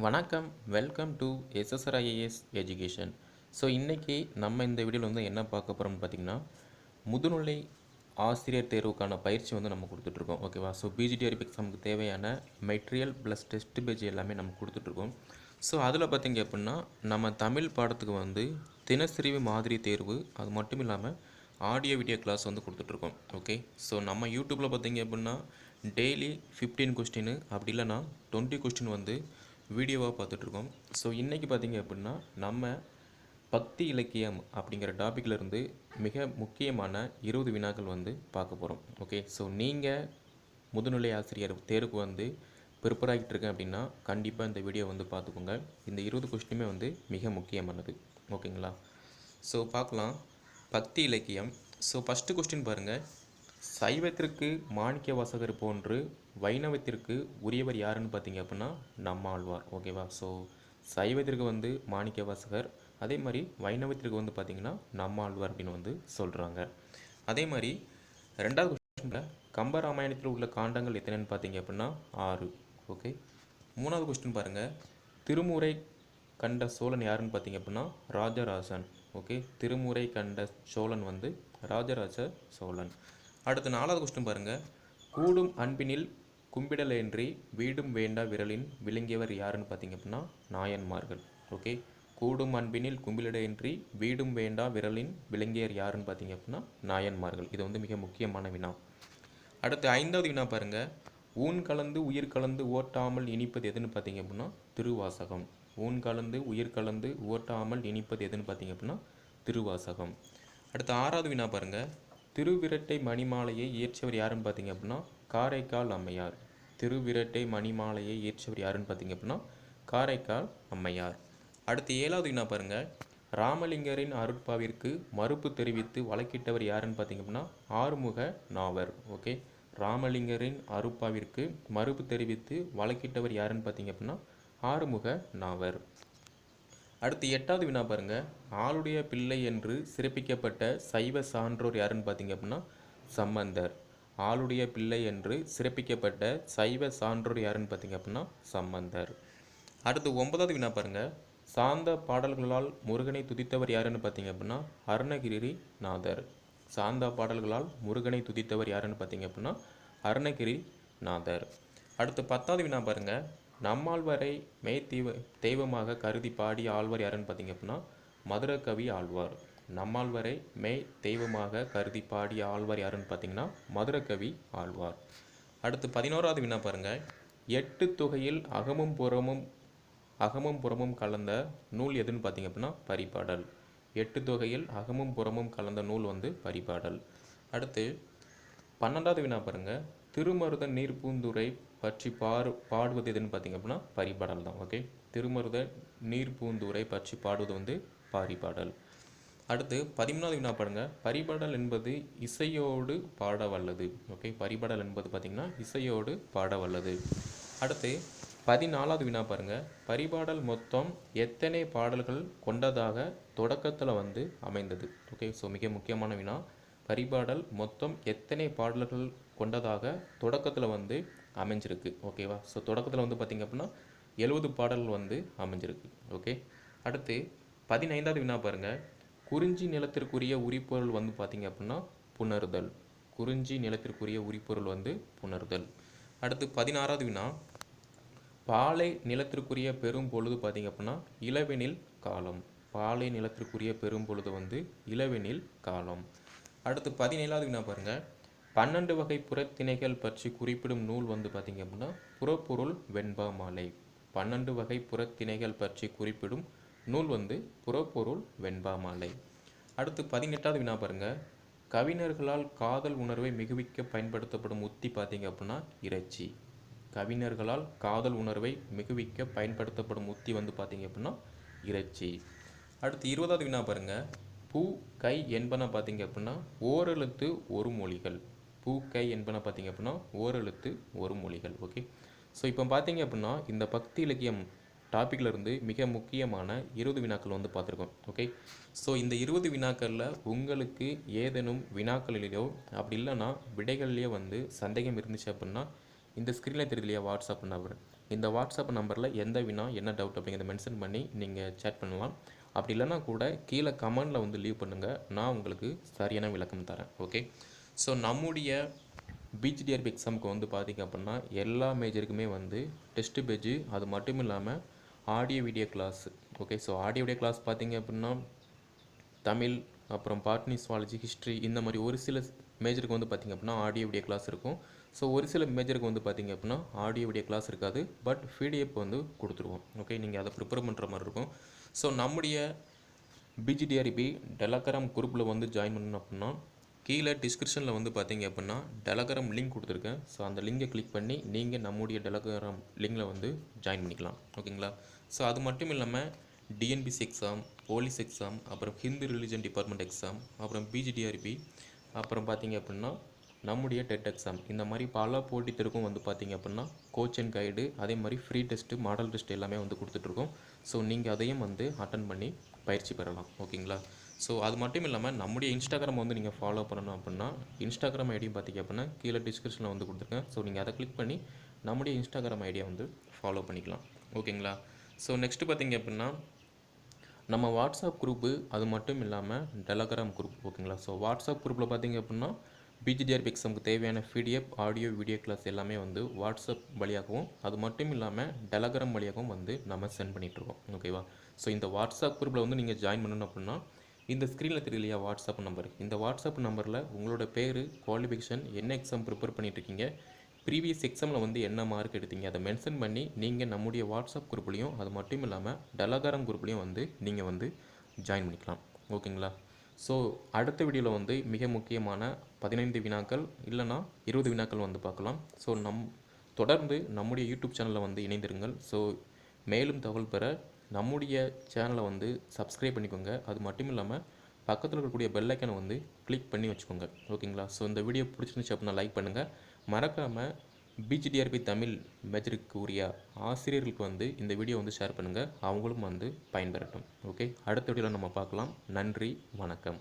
வணக்கம், welcome to எஸ்எஸ்ஆர்ஐஏஎஸ் education. So இன்றைக்கி நம்ம இந்த வீடியோவில் வந்து என்ன பார்க்க போகிறோம்னு பார்த்திங்கன்னா, முதுநிலை ஆசிரியர் தேர்வுக்கான பயிற்சி வந்து நம்ம கொடுத்துட்ருக்கோம். ஓகேவா? ஸோ பிஜிடிஆர்பி எக்ஸாமுக்கு தேவையான மெட்டீரியல் ப்ளஸ் டெஸ்ட் பேஜ் எல்லாமே நம்ம கொடுத்துட்ருக்கோம். ஸோ அதில் பார்த்திங்க அப்படின்னா, நம்ம தமிழ் பாடத்துக்கு வந்து தினசரி மாதிரி தேர்வு, அது மட்டும் இல்லாமல் ஆடியோ வீடியோ கிளாஸ் வந்து கொடுத்துட்ருக்கோம். ஓகே, ஸோ நம்ம யூடியூப்பில் பார்த்திங்க அப்படின்னா டெய்லி 15 கொஸ்டின் அப்படி இல்லைனா 20 கொஸ்டின் வந்து வீடியோவாக பார்த்துட்ருக்கோம். ஸோ இன்றைக்கி பார்த்திங்க அப்படின்னா நம்ம பக்தி இலக்கியம் அப்படிங்கிற டாப்பிக்கில் இருந்து மிக முக்கியமான 20 வினாக்கள் வந்து பார்க்க போகிறோம். ஓகே, ஸோ நீங்கள் முதுநிலை ஆசிரியர் தேர்வுக்கு வந்து ப்ரிப்பேர் ஆகிட்டு இருக்கேன் அப்படின்னா கண்டிப்பாக இந்த வீடியோ வந்து பார்த்துக்கோங்க. இந்த 20 கொஸ்டினுமே வந்து மிக முக்கியமானது. ஓகேங்களா? ஸோ பார்க்கலாம். பக்தி இலக்கியம். ஸோ ஃபஸ்ட்டு கொஸ்டின் பாருங்கள். சைவத்திற்கு மாணிக்க வாசகர் போன்று வைணவத்திற்கு உரியவர் யாருன்னு பார்த்தீங்க அப்படின்னா நம்மாழ்வார். ஓகேவா? ஸோ சைவத்திற்கு வந்து மாணிக்க வாசகர், அதே மாதிரி வைணவத்திற்கு வந்து பார்த்திங்கன்னா நம்மாழ்வார் அப்படின்னு வந்து சொல்கிறாங்க. அதே மாதிரி ரெண்டாவது கொஸ்டினில் கம்பராமாயணத்தில் உள்ள காண்டங்கள் எத்தனைன்னு பார்த்தீங்க அப்படின்னா 6. ஓகே, மூணாவது கொஸ்டின் பாருங்கள். திருமுறை கண்ட சோழன் யாருன்னு பார்த்தீங்க அப்படின்னா ராஜராஜன். ஓகே, திருமுறை கண்ட சோழன் வந்து ராஜராஜ சோழன். அடுத்து நாலாவது கொஸ்டின் பாருங்கள். கூடும் அன்பினில் கும்பிடலேன்றி வீடும் வேண்டா விரலின் விளங்கியவர் யாருன்னு பார்த்தீங்க அப்படின்னா நாயன்மார்கள். ஓகே, கூடும் அன்பினில் கும்பிடலேன்றி வீடும் வேண்டா விரலின் விளங்கியவர் யாருன்னு பார்த்தீங்க அப்படின்னா நாயன்மார்கள். இது வந்து மிக முக்கியமான வினா. அடுத்து ஐந்தாவது வினா பாருங்கள். ஊன் கலந்து உயிர் கலந்து ஓட்டாமல் இனிப்பது எதுன்னு பார்த்தீங்க அப்படின்னா திருவாசகம். ஊன் கலந்து உயிர் கலந்து ஓட்டாமல் இனிப்பது எதுன்னு பார்த்தீங்க அப்படின்னா திருவாசகம். அடுத்து ஆறாவது வினா பாருங்கள். திருவிரட்டை மணிமாலையை இயற்றியவர் யாருன்னு பார்த்தீங்க அப்படின்னா காரைக்கால் அம்மையார். திருவிரட்டை மணிமாலையை இயற்றியவர் யாருன்னு பார்த்தீங்க அப்படின்னா காரைக்கால் அம்மையார். அடுத்து ஏழாவது வினா பாருங்கள். ராமலிங்கரின் அருட்பாவிற்கு மறுப்பு தெரிவித்து வழக்கிட்டவர் யாருன்னு பார்த்தீங்க அப்படின்னா ஆறுமுக நாவர். ஓகே, ராமலிங்கரின் அருட்பாவிற்கு மறுப்பு தெரிவித்து வழக்கிட்டவர் யாருன்னு பார்த்தீங்க அப்படின்னா ஆறுமுக நாவர். அடுத்து எட்டாவது வினா பாருங்கள். ஆளுடைய பிள்ளை என்று சிறப்பிக்கப்பட்ட சைவ சான்றோர் யாருன்னு பார்த்தீங்க அப்படின்னா சம்பந்தர். ஆளுடைய பிள்ளை என்று சிறப்பிக்கப்பட்ட சைவ சான்றோர் யாருன்னு பார்த்தீங்க அப்படின்னா சம்பந்தர். அடுத்து ஒன்பதாவது வினா பாருங்கள். சாந்த பாடல்களால் முருகனை துதித்தவர் யாருன்னு பார்த்தீங்க அப்படின்னா அருணகிரி நாதர். சாந்த பாடல்களால் முருகனை துதித்தவர் யாருன்னு பார்த்தீங்க அப்படின்னா அருணகிரி நாதர். அடுத்து பத்தாவது வினா பாருங்கள். நம்மாழ்வாரை தெய்வமாக கருதி பாடிய ஆழ்வார் யாருன்னு பார்த்தீங்க அப்படின்னா மதுரகவி ஆழ்வார். நம்மாழ்வாரை தெய்வமாக கருதி பாடிய ஆழ்வார் யாருன்னு பார்த்தீங்கன்னா மதுரகவி ஆழ்வார். அடுத்து 11வது வினா பாருங்கள். 8 தொகையில் அகமும் புறமும் கலந்த நூல் எதுன்னு பார்த்தீங்க அப்படின்னா பரிபாடல். 8 தொகையில் அகமும் புறமும் கலந்த நூல் வந்து பரிபாடல். அடுத்து 12வது வினா பாருங்கள். திருமருத நீர்பூந்துரை பற்றி பாடுவது எதுன்னு பார்த்தீங்க அப்படின்னா பரிபாடல் தான். ஓகே, திருமருத நீர்பூந்துரை பற்றி பாடுவது வந்து பரிபாடல். அடுத்து 13வது வினா பாருங்க. பரிபாடல் என்பது இசையோடு பாட வல்லது. ஓகே, பரிபாடல் என்பது பார்த்திங்கன்னா இசையோடு பாட வல்லது. அடுத்து 14வது வினா பாருங்க. பரிபாடல் மொத்தம் எத்தனை பாடல்கள் கொண்டதாக தொடக்கத்தில் வந்து அமைந்தது. ஓகே, ஸோ மிக முக்கியமான வினா. பரிபாடல் மொத்தம் எத்தனை பாடல்கள் கொண்டதாக தொடக்கத்தில் வந்து அமைஞ்சிருக்கு. ஓகேவா? ஸோ தொடக்கத்தில் வந்து பார்த்திங்க அப்படின்னா 70 பாடல்கள் வந்து அமைஞ்சிருக்கு. ஓகே, அடுத்து 15வது வினா பாருங்கள். குறிஞ்சி நிலத்திற்குரிய உரிப்பொருள் வந்து பார்த்திங்க அப்படின்னா புணர்தல். குறிஞ்சி நிலத்திற்குரிய உரிப்பொருள் வந்து புணர்தல். அடுத்து 16வது வினா. பாலை நிலத்திற்குரிய பெரும் பொழுது பார்த்திங்க அப்படின்னா இளவெனில் காலம். பாலை நிலத்திற்குரிய பெரும் பொழுது வந்து இளவெனில் காலம். அடுத்து 17வது வினா பாருங்கள். 12 வகை புறத்திணைகள் பற்றி குறிப்பிடும் நூல் வந்து பார்த்திங்க அப்படின்னா புறப்பொருள் வெண்பா மாலை. 12 வகை புறத்திணைகள் பற்றி குறிப்பிடும் நூல் வந்து புறப்பொருள் வெண்பா மாலை. அடுத்து 18வது வினா பாருங்கள். கவிஞர்களால் காதல் உணர்வை மிகுவிக்க பயன்படுத்தப்படும் உத்தி பார்த்திங்க அப்படின்னா இறைச்சி. கவிஞர்களால் காதல் உணர்வை மிகுவிக்க பயன்படுத்தப்படும் உத்தி வந்து பார்த்திங்க அப்படின்னா இறைச்சி. அடுத்து 20வது வினா பாருங்கள். பூ கை என்பன பார்த்திங்க அப்படின்னா ஓரெழுத்து ஒரு மொழிகள். பூ கை என்பன பார்த்திங்க அப்படின்னா ஓரெழுத்து ஒரு மொழிகள். ஓகே, ஸோ இப்போ பார்த்திங்க அப்படின்னா இந்த பக்தி இலக்கியம் டாப்பிக்கில் இருந்து மிக முக்கியமான 20 வினாக்கள் வந்து பார்த்துருக்கோம். ஓகே, ஸோ இந்த 20 வினாக்களில் உங்களுக்கு ஏதேனும் வினாக்களிலேயோ அப்படி இல்லைன்னா விடைகள்லேயோ வந்து சந்தேகம் இருந்துச்சு அப்படின்னா இந்த ஸ்க்ரீனில் தெரியலையா வாட்ஸ்அப் நம்பர், இந்த வாட்ஸ்அப் நம்பரில் எந்த வினா என்ன டவுட் அப்படிங்கிறத மென்ஷன் பண்ணி நீங்கள் சேட் பண்ணலாம். அப்படி இல்லைனா கூட கீழே கமெண்டில் வந்து லீவ் பண்ணுங்கள், நான் உங்களுக்கு சரியான விளக்கம் தரேன். ஓகே, ஸோ நம்முடைய பிஜிடிஆர்பி எக்ஸாமுக்கு வந்து பார்த்திங்க அப்படின்னா எல்லா மேஜருக்குமே வந்து டெஸ்ட் பேஜ், அது மட்டும் இல்லாமல் audio video class. Okay, so audio video class பார்த்திங்க அப்படின்னா தமிழ், அப்புறம் பாட்னி, சுவாலஜி, ஹிஸ்ட்ரி, இந்த மாதிரி ஒரு சில மேஜருக்கு வந்து பார்த்திங்க அப்படின்னா ஆடியோ வீடியோ கிளாஸ் இருக்கும். ஸோ ஒரு சில மேஜருக்கு வந்து பார்த்திங்க அப்படின்னா ஆடியோ வீடியோ கிளாஸ் இருக்காது, பட் பிடிஎஃப் வந்து கொடுத்துருவோம். ஓகே, நீங்கள் அதை ப்ரிப்பேர் பண்ணுற மாதிரி இருக்கும். ஸோ நம்முடைய பிஜிடிஆர்பி டெலகிராம் குரூப்பில் வந்து ஜாயின் பண்ணணும் அப்படின்னா கீழே டிஸ்கிரிப்ஷனில் வந்து பார்த்திங்க அப்படின்னா டெலகிராம் லிங்க் கொடுத்துருக்கேன். ஸோ அந்த லிங்கை கிளிக் பண்ணி நீங்கள் நம்முடைய டெலகிராம் லிங்கில் வந்து ஜாயின் பண்ணிக்கலாம். ஓகேங்களா, ஸோ அது மட்டும் இல்லாமல் டிஎன்பிசி எக்ஸாம், போலீஸ் எக்ஸாம், அப்புறம் ஹிந்து ரிலிஜன் டிபார்ட்மெண்ட் எக்ஸாம், அப்புறம் பிஜிடிஆர்பி, அப்புறம் பார்த்திங்க அப்படின்னா நம்முடைய டெட் எக்ஸாம், இந்த மாதிரி பல போட்டித் தேர்வுக்கும் வந்து பார்த்திங்க அப்படின்னா கோச் அண்ட் கைடு, அதே மாதிரி ஃப்ரீ டெஸ்ட்டு, மாடல் டெஸ்ட் எல்லாமே வந்து கொடுத்துட்ருக்கோம். ஸோ நீங்கள் அதையும் வந்து அட்டன் பண்ணி பயிற்சி பெறலாம். ஓகேங்களா, ஸோ அது மட்டும் இல்லாமல் நம்முடைய இன்ஸ்டாகிராம் வந்து நீங்கள் ஃபாலோ பண்ணணும் அப்படின்னா இன்ஸ்டாகிராம் ஐடியும் பார்த்திங்க அப்படின்னா கீழே டிஸ்கிரிப்ஷனில் வந்து கொடுத்துருக்கேன். ஸோ நீங்கள் அதை கிளிக் பண்ணி நம்முடைய இன்ஸ்டாகிராம் ஐடியை வந்து ஃபாலோ பண்ணிக்கலாம். ஓகேங்களா, ஸோ நெக்ஸ்ட்டு பார்த்திங்க அப்படின்னா நம்ம வாட்ஸ்அப் குரூப்பு, அது மட்டும் இல்லாமல் டெலகிராம் குரூப். ஓகேங்களா, ஸோ வாட்ஸ்அப் குரூப்பில் பார்த்திங்க அப்படின்னா பிஜிடிஆர்பி எக்ஸாமுக்கு தேவையான பிடிஎஃப், ஆடியோ, வீடியோ கிளாஸ் எல்லாமே வந்து வாட்ஸ்அப் வழியாகவும், அது மட்டும் இல்லாமல் டெலகிராம் வழியாகவும் வந்து நம்ம சென்ட் பண்ணிகிட்ருக்கோம். ஓகேவா, ஸோ இந்த வாட்ஸ்அப் குரூப்பில் வந்து நீங்கள் ஜாயின் பண்ணணும் அப்படின்னா இந்த ஸ்க்ரீனில் தெரியலையா வாட்ஸ்அப் நம்பர், இந்த வாட்ஸ்அப் நம்பரில் உங்களோட பேர், குவாலிஃபிகேஷன், என்ன எக்ஸாம் ப்ரிப்பேர் பண்ணிகிட்ருக்கீங்க, ப்ரீவியஸ் எக்ஸாமில் வந்து என்ன மார்க் எடுத்தீங்க, அதை மென்ஷன் பண்ணி நீங்கள் நம்முடைய வாட்ஸ்அப் குரூப்லேயும், அது மட்டும் இல்லாமல் டெலகிராம் குரூப்லேயும் வந்து நீங்கள் வந்து ஜாயின் பண்ணிக்கலாம். ஓகேங்களா, ஸோ அடுத்த வீடியோவில் வந்து மிக முக்கியமான 15 வினாக்கள் இல்லைனா 20 வினாக்கள் வந்து பார்க்கலாம். ஸோ தொடர்ந்து நம்முடைய யூடியூப் சேனலில் வந்து இணைந்திருங்கள். ஸோ மேலும் தகவல் பெற நம்முடைய சேனலை வந்து சப்ஸ்கிரைப் பண்ணிக்கோங்க. அது மட்டும் இல்லாமல் பக்கத்தில் இருக்கக்கூடிய பெல் ஐக்கனை வந்து கிளிக் பண்ணி வச்சுக்கோங்க. ஓகேங்களா, ஸோ இந்த வீடியோ பிடிச்சிருந்துச்சு அப்படின்னா லைக் பண்ணுங்கள். மறக்காமல் பிஜிடிஆர்பி தமிழ் மேஜருக்கு உரிய ஆசிரியர்களுக்கு வந்து இந்த வீடியோ வந்து ஷேர் பண்ணுங்கள், அவங்களும் வந்து பயன்பெறட்டும். ஓகே, அடுத்த வீடியோவில் நம்ம பார்க்கலாம். நன்றி, வணக்கம்.